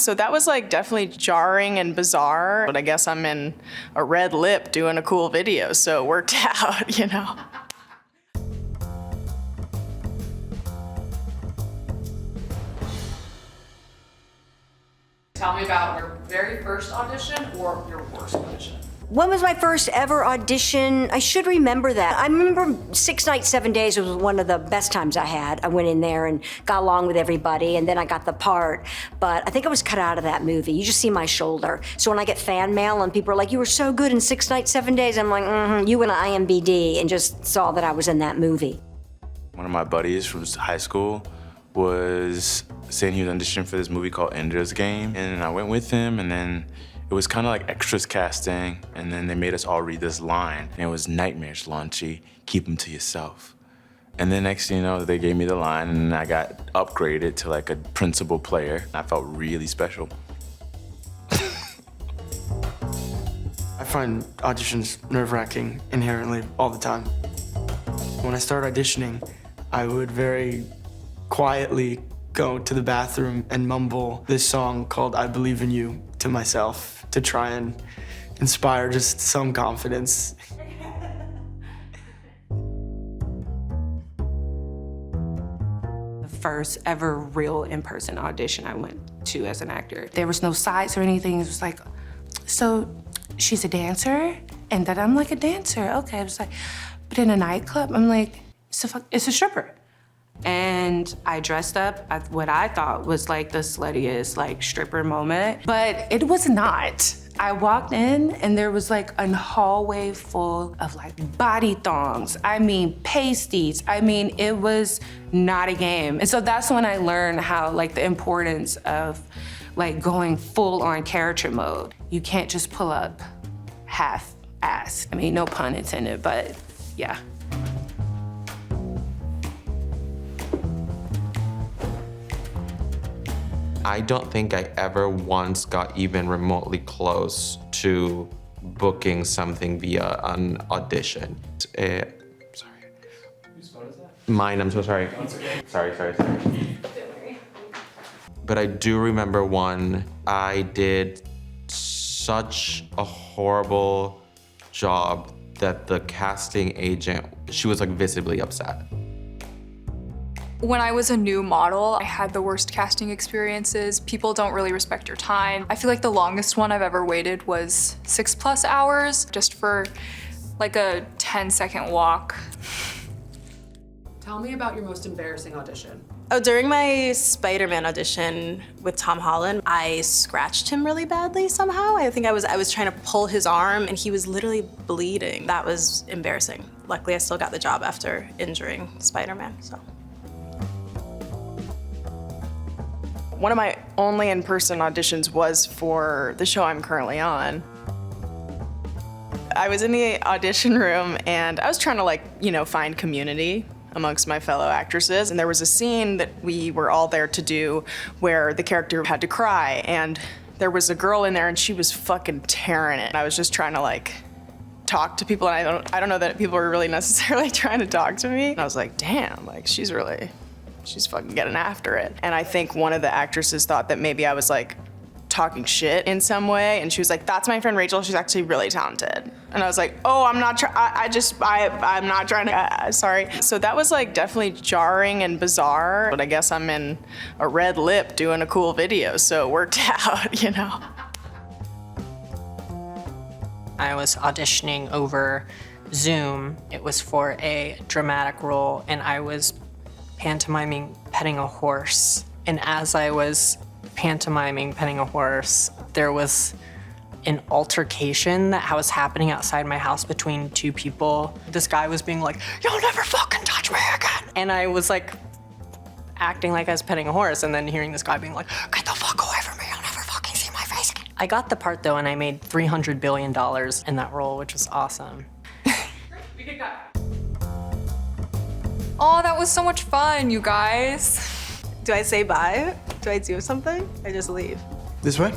So that was like definitely jarring and bizarre, but I guess I'm in a red lip doing a cool video, so it worked out, you know. Tell me about your very first audition or your worst audition. When was my first ever audition? I should remember that. I remember 6 Nights, 7 Days was one of the best times I had. I went in there and got along with everybody, and then I got the part. But I think I was cut out of that movie. You just see my shoulder. So when I get fan mail and people are like, you were so good in 6 Nights, 7 Days, I'm like, you went to IMBD and just saw that I was in that movie. One of my buddies from high school was saying he was auditioning for this movie called Ender's Game, and I went with him, and then it was kind of like extras casting, and then they made us all read this line, and it was nightmares, Launchy, keep them to yourself. And then next thing you know, they gave me the line, and I got upgraded to like a principal player. I felt really special. I find auditions nerve-wracking inherently all the time. When I start auditioning, I would very quietly go to the bathroom and mumble this song called I Believe in You to myself to try and inspire just some confidence. The first ever real in-person audition I went to as an actor. There was no sides or anything. It was like, so she's a dancer? And that I'm like a dancer, okay. I was like, but in a nightclub, I'm like, it's a stripper. And I dressed up at what I thought was like the sluttiest like stripper moment, but it was not. I walked in and there was like a hallway full of like body thongs. I mean, pasties. I mean, it was not a game. And so that's when I learned how like the importance of like going full on character mode. You can't just pull up half-assed. I mean, no pun intended, but yeah. I don't think I ever once got even remotely close to booking something via an audition. Sorry. Whose phone is that? Mine, I'm so sorry. Oh, it's okay. Sorry. But I do remember one. I did such a horrible job that the casting agent, she was like visibly upset. When I was a new model, I had the worst casting experiences. People don't really respect your time. I feel like the longest one I've ever waited was 6+ hours just for like a 10-second walk. Tell me about your most embarrassing audition. Oh, during my Spider-Man audition with Tom Holland, I scratched him really badly somehow. I think I was trying to pull his arm and he was literally bleeding. That was embarrassing. Luckily, I still got the job after injuring Spider-Man, so. One of my only in-person auditions was for the show I'm currently on. I was in the audition room and I was trying to like, you know, find community amongst my fellow actresses. And there was a scene that we were all there to do where the character had to cry. And there was a girl in there and she was fucking tearing it. I was just trying to like talk to people and I don't know that people were really necessarily trying to talk to me. And I was like, damn, like she's fucking getting after it. And I think one of the actresses thought that maybe I was like talking shit in some way. And she was like, that's my friend Rachel, she's actually really talented. And I was like, oh, I'm not I'm not trying to, sorry. So that was like definitely jarring and bizarre, but I guess I'm in a red lip doing a cool video, so it worked out, you know? I was auditioning over Zoom. It was for a dramatic role, and I was pantomiming petting a horse. And as I was pantomiming petting a horse, there was an altercation that was happening outside my house between two people. This guy was being like, "You'll never fucking touch me again." And I was like acting like I was petting a horse, and then hearing this guy being like, "Get the fuck away from me, you'll never fucking see my face again." I got the part though, and I made $300 billion in that role, which was awesome. We could cut. Oh, that was so much fun, you guys. Do I say bye? Do I do something? I just leave? This way?